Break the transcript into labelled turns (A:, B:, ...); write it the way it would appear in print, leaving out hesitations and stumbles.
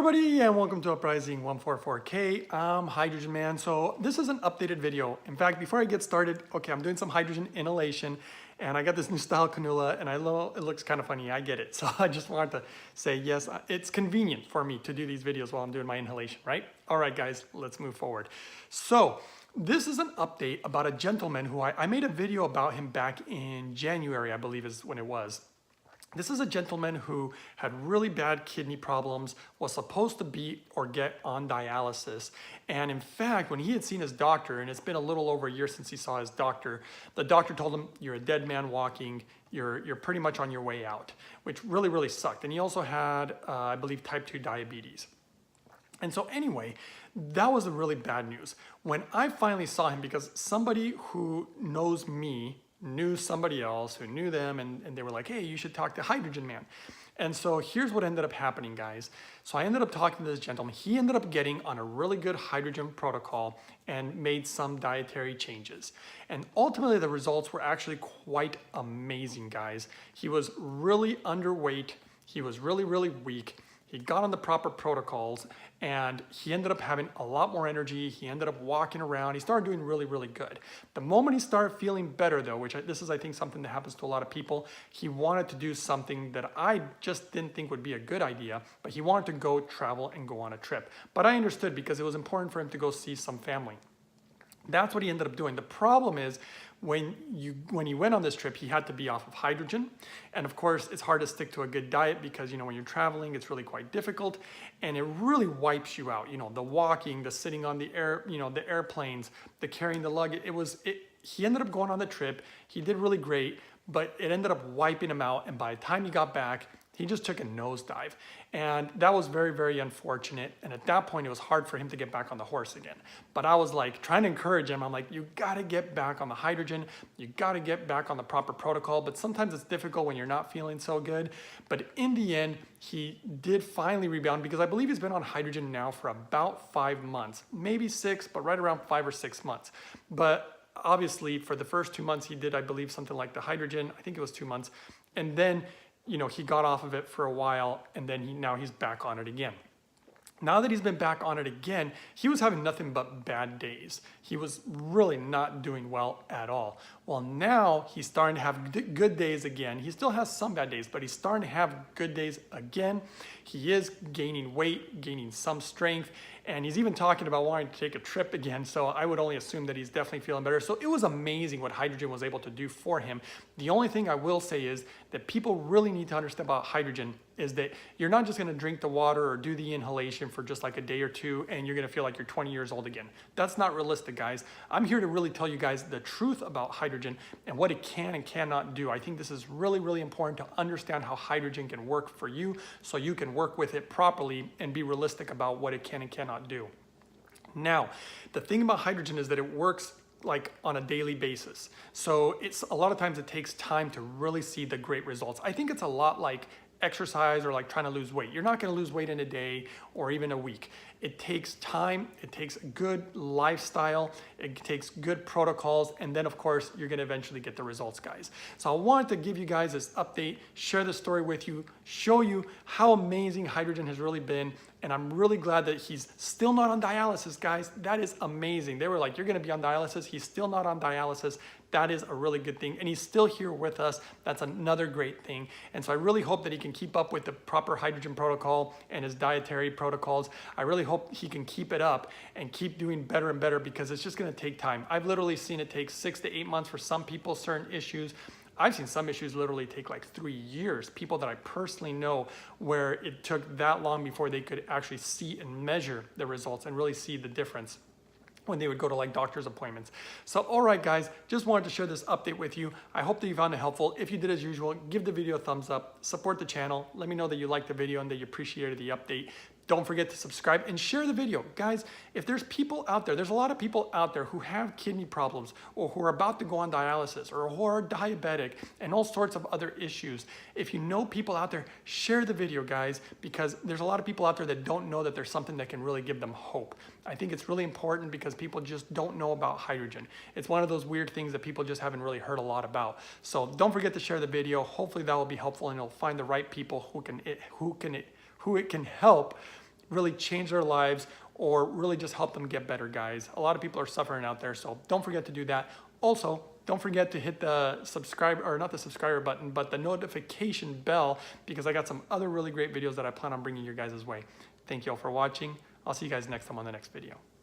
A: everybody, and welcome to Uprising 144K. I'm Hydrogen Man. So this is an updated video. In fact, before I get started, okay, I'm doing some hydrogen inhalation, and I got this new style cannula, and I know it looks kind of funny. I get it. So I just wanted to say, yes, it's convenient for me to do these videos while I'm doing my inhalation, right? All right, guys, let's move forward. So this is an update about a gentleman who I made a video about him back in January, I believe is when it was. This is a gentleman who had really bad kidney problems, was supposed to be or get on dialysis. And in fact, when he had seen his doctor, and it's been a little over a year since he saw his doctor, the doctor told him, you're a dead man walking, you're pretty much on your way out, which really, really sucked. And he also had, I believe, type 2 diabetes. And so anyway, that was the really bad news. When I finally saw him, because somebody who knows me knew somebody else who knew them, and they were like, hey, you should talk to Hydrogen Man. And so here's what ended up happening, guys. So I ended up talking to this gentleman. He ended up getting on a really good hydrogen protocol and made some dietary changes. And ultimately, the results were actually quite amazing, guys. He was really underweight. He was really, really weak. He got on the proper protocols, and he ended up having a lot more energy. He ended up walking around. He started doing really, really good. The moment he started feeling better, though, this is, I think, something that happens to a lot of people, he wanted to do something that I just didn't think would be a good idea, but he wanted to go travel and go on a trip. But I understood because it was important for him to go see some family. That's what he ended up doing. The problem is when he went on this trip, he had to be off of hydrogen. And of course, it's hard to stick to a good diet because, when you're traveling, it's really quite difficult and it really wipes you out. The walking, the sitting on the air, the airplanes, the carrying the luggage. He ended up going on the trip. He did really great, but it ended up wiping him out. And by the time he got back, he just took a nosedive. And that was very, very unfortunate. And at that point, it was hard for him to get back on the horse again. But I was like trying to encourage him. I'm like, you gotta get back on the hydrogen. You gotta get back on the proper protocol. But sometimes it's difficult when you're not feeling so good. But in the end, he did finally rebound because I believe he's been on hydrogen now for about 5 months, maybe 6, but right around 5 or 6 months. But obviously for the first 2 months, he did, I believe, something like the hydrogen. I think it was 2 months. And then he got off of it for a while, and then now he's back on it again. Now that he's been back on it again, he was having nothing but bad days. He was really not doing well at all. Well, now he's starting to have good days again. He still has some bad days, but he's starting to have good days again. He is gaining weight, gaining some strength, and he's even talking about wanting to take a trip again. So I would only assume that he's definitely feeling better. So it was amazing what hydrogen was able to do for him. The only thing I will say is that people really need to understand about hydrogen is that you're not just gonna drink the water or do the inhalation for just like a day or two and you're gonna feel like you're 20 years old again. That's not realistic, guys. I'm here to really tell you guys the truth about hydrogen and what it can and cannot do. I think this is really, really important to understand how hydrogen can work for you so you can work with it properly and be realistic about what it can and cannot do. Now, the thing about hydrogen is that it works like on a daily basis. So a lot of times it takes time to really see the great results. I think it's a lot like exercise or like trying to lose weight. You're not going to lose weight in a day or even a week. It takes time, it takes good lifestyle, it takes good protocols, and then of course you're going to eventually get the results, guys. So I wanted to give you guys this update, share the story with you, show you how amazing hydrogen has really been, and I'm really glad that he's still not on dialysis, guys. That is amazing. They were like, you're going to be on dialysis. He's still not on dialysis. That is a really good thing. And he's still here with us. That's another great thing. And so I really hope that he can keep up with the proper hydrogen protocol and his dietary protocols. I really hope he can keep it up and keep doing better and better because it's just going to take time. I've literally seen it take 6 to 8 months for some people, certain issues. I've seen some issues literally take like 3 years. People that I personally know where it took that long before they could actually see and measure the results and really see the difference when they would go to like doctor's appointments. So, all right, guys, just wanted to share this update with you. I hope that you found it helpful. If you did, as usual, give the video a thumbs up, support the channel. Let me know that you liked the video and that you appreciated the update. Don't forget to subscribe and share the video. Guys, if there's people out there, there's a lot of people out there who have kidney problems or who are about to go on dialysis or who are diabetic and all sorts of other issues. If you know people out there, share the video, guys, because there's a lot of people out there that don't know that there's something that can really give them hope. I think it's really important because people just don't know about hydrogen. It's one of those weird things that people just haven't really heard a lot about. So don't forget to share the video. Hopefully that will be helpful and it'll find the right people who it can help really change their lives or really just help them get better, guys. A lot of people are suffering out there, so don't forget to do that. Also, don't forget to hit the subscribe, or not the subscriber button, but the notification bell, because I got some other really great videos that I plan on bringing you guys' way. Thank you all for watching. I'll see you guys next time on the next video.